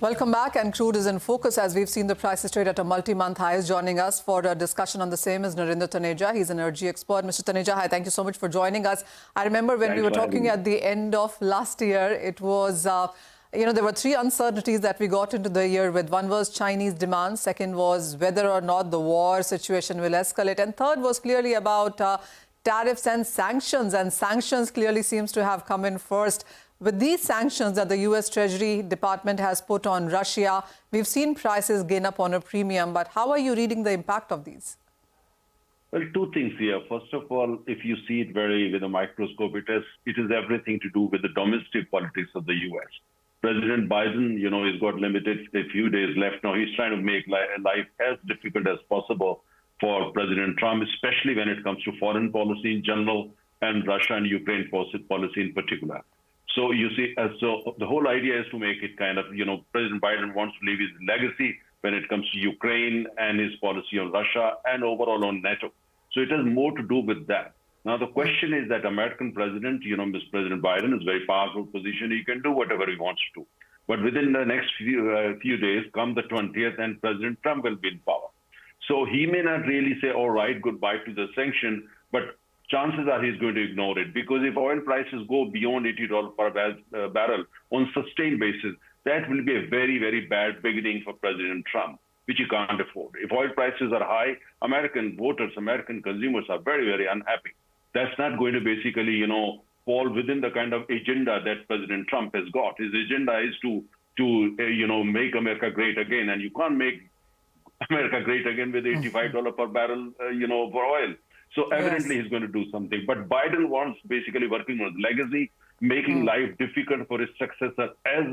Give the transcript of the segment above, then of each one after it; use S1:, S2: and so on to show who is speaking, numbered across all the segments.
S1: Welcome back, and crude is in focus as we've seen the prices trade at a multi-month highs. Joining us for a discussion on the same is Narinder Taneja. He's an energy expert. Mr. Taneja, hi, thank you so much for joining us. I remember when we were talking at the end of last year, it was, there were three uncertainties that we got into the year with. One was Chinese demand, second was whether or not the war situation will escalate, and third was clearly about tariffs and sanctions clearly seems to have come in first. With these sanctions that the U.S. Treasury Department has put on Russia, we've seen prices gain up on a premium. But how are you reading the impact of these?
S2: Well, two things here. First of all, if you see it very with a microscope, it is everything to do with the domestic politics of the U.S. President Biden, he's got limited a few days left now. He's trying to make life as difficult as possible for President Trump, especially when it comes to foreign policy in general and Russia and Ukraine policy in particular. So you see, so the whole idea is to make it kind of, President Biden wants to leave his legacy when it comes to Ukraine and his policy on Russia and overall on NATO. So it has more to do with that. Now, the question is that American president, Mr. President Biden is a very powerful position. He can do whatever he wants to. But within the next few days, come the 20th, and President Trump will be in power. So he may not really say, all right, goodbye to the sanction, but chances are he's going to ignore it, because if oil prices go beyond $80 per barrel on sustained basis, that will be a very, very bad beginning for President Trump, which he can't afford. If oil prices are high, American voters, American consumers are very, very unhappy. That's not going to basically, fall within the kind of agenda that President Trump has got. His agenda is to make America great again, and you can't make America great again with $85 per barrel, for oil. So evidently he's going to do something. But Biden wants basically working on his legacy, making life difficult for his successor as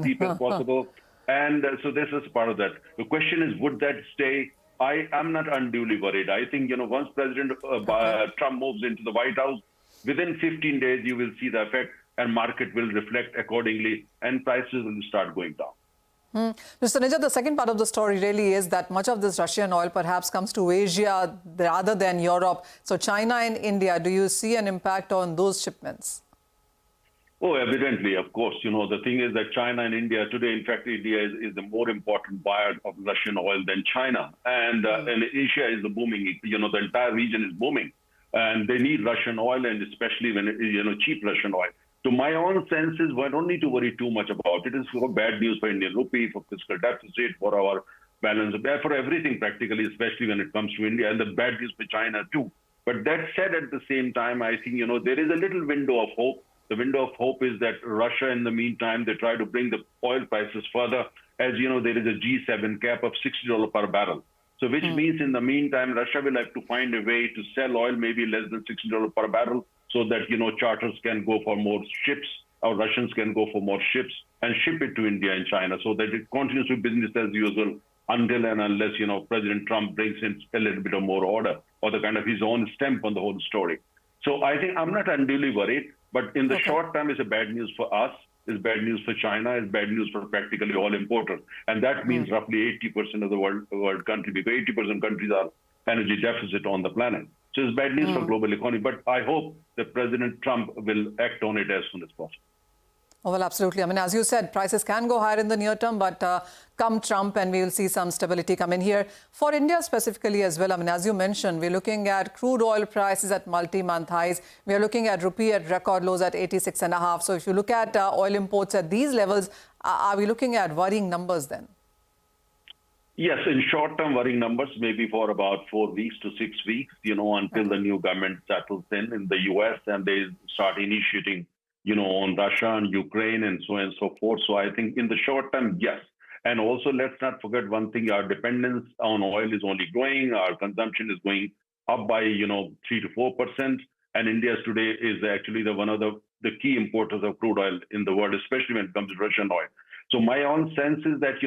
S2: deep as possible. And so this is part of that. The question is, would that stay? I'm not unduly worried. I think, once President Trump moves into the White House, within 15 days, you will see the effect, and market will reflect accordingly, and prices will start going down.
S1: Mr. Taneja, the second part of the story really is that much of this Russian oil perhaps comes to Asia rather than Europe. So China and India, do you see an impact on those shipments?
S2: Oh, evidently, of course. The thing is that China and India today, in fact, India is the more important buyer of Russian oil than China. And Asia is the booming, the entire region is booming. And they need Russian oil, and especially when, cheap Russian oil. So my own sense is we don't need to worry too much about it. It's for bad news for Indian rupee, for fiscal deficit, for our balance, for everything practically, especially when it comes to India, and the bad news for China too. But that said, at the same time, I think, there is a little window of hope. The window of hope is that Russia, in the meantime, they try to bring the oil prices further. As you know, there is a G7 cap of $60 per barrel. So which means in the meantime, Russia will have to find a way to sell oil maybe less than $60 per barrel, so that, charters can go for more ships, or Russians can go for more ships and ship it to India and China, so that it continues to be business as usual until and unless, President Trump brings in a little bit of more order or the kind of his own stamp on the whole story. So I think I'm not unduly worried, but in the short term, it's a bad news for us, it's bad news for China, it's bad news for practically all importers. And that means roughly 80% of the world country, because 80% countries are energy deficit on the planet. So it's bad news for global economy, but I hope that President Trump will act on it as soon as possible.
S1: Oh, well, absolutely. I mean, as you said, prices can go higher in the near term, but come Trump and we will see some stability come in here. For India specifically as well, I mean, as you mentioned, we're looking at crude oil prices at multi-month highs. We are looking at rupee at record lows at 86.5. So if you look at oil imports at these levels, are we looking at worrying numbers then?
S2: Yes, in short-term worrying numbers, maybe for about 4 weeks to 6 weeks, until the new government settles in the U.S. and they start initiating, on Russia and Ukraine and so on and so forth. So I think in the short term, yes. And also, let's not forget one thing, our dependence on oil is only growing. Our consumption is going up by, 3 to 4%. And India today is actually one of the key importers of crude oil in the world, especially when it comes to Russian oil. So my own sense is that,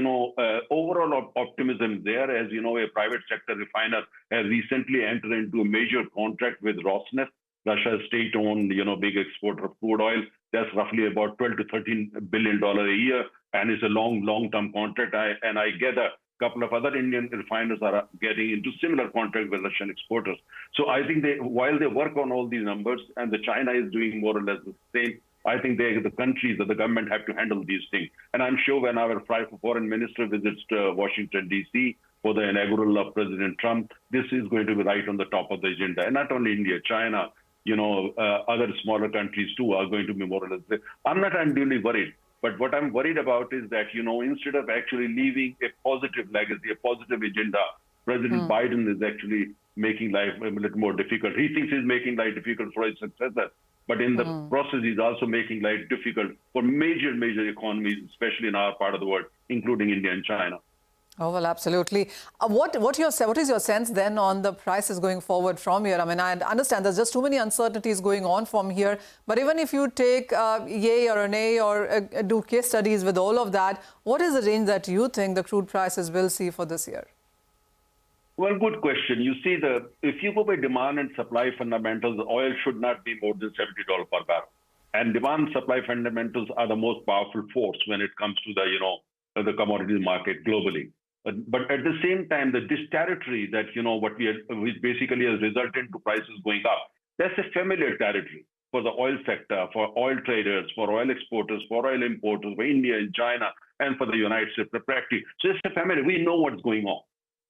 S2: overall optimism there, as a private sector refiner has recently entered into a major contract with Rosneft, Russia's state-owned, big exporter of crude oil. That's roughly about $12 to $13 billion a year, and it's a long-term contract. I gather a couple of other Indian refiners are getting into similar contracts with Russian exporters. So I think while they work on all these numbers, and the China is doing more or less the same, I think the countries or the government have to handle these things. And I'm sure when our foreign minister visits Washington, D.C., for the inaugural of President Trump, this is going to be right on the top of the agenda. And not only India, China, other smaller countries too are going to be more or less there. I'm not unduly worried. But what I'm worried about is that, instead of actually leaving a positive legacy, a positive agenda, President Biden is actually making life a little more difficult. He thinks he's making life difficult for his successor. But in the process, he's also making life difficult for major economies, especially in our part of the world, including India and China.
S1: Oh, well, absolutely. What is your sense then on the prices going forward from here? I mean, I understand there's just too many uncertainties going on from here. But even if you take yay or nay or do case studies with all of that, what is the range that you think the crude prices will see for this year?
S2: Well, good question. You see, if you go by demand and supply fundamentals, oil should not be more than $70 per barrel. And demand and supply fundamentals are the most powerful force when it comes to the commodities market globally. But at the same time, this territory that, which basically has resulted into prices going up, that's a familiar territory for the oil sector, for oil traders, for oil exporters, for oil importers, for India and China, and for the United States. So it's a familiar. We know what's going on.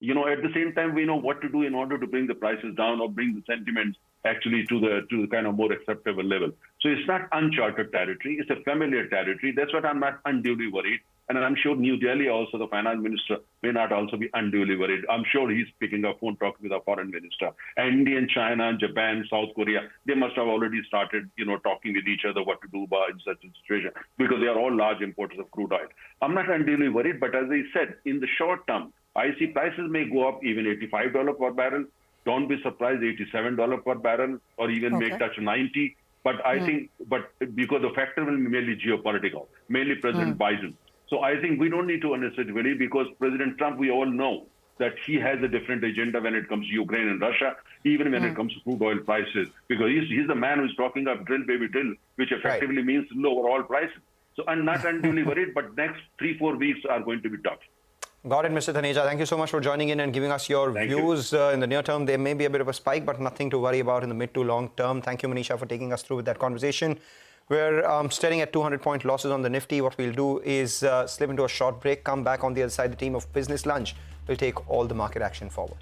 S2: At the same time, we know what to do in order to bring the prices down or bring the sentiments actually to the kind of more acceptable level. So it's not uncharted territory. It's a familiar territory. That's what I'm not unduly worried. And I'm sure New Delhi also, the finance minister, may not also be unduly worried. I'm sure he's picking up phone, talking with our foreign minister. And India and China, Japan, South Korea, they must have already started, talking with each other what to do in such a situation, because they are all large importers of crude oil. I'm not unduly worried, but as I said, in the short term, I see prices may go up even $85 per barrel. Don't be surprised, $87 per barrel, or even may touch 90. But I think, because the factor will be mainly geopolitical, mainly President Biden. So I think we don't need to understand really, because President Trump, we all know that he has a different agenda when it comes to Ukraine and Russia, even when it comes to crude oil prices, because he's the man who's talking of drill, baby, drill, which effectively means lower oil prices. So I'm not unduly worried, but next 3-4 weeks are going to be tough.
S3: Got it, Mr. Taneja. Thank you so much for joining in and giving us your views. In the near term, there may be a bit of a spike, but nothing to worry about in the mid to long term. Thank you, Manisha, for taking us through with that conversation. We're staring at 200-point losses on the Nifty. What we'll do is slip into a short break, come back on the other side. The team of Business Lunch will take all the market action forward.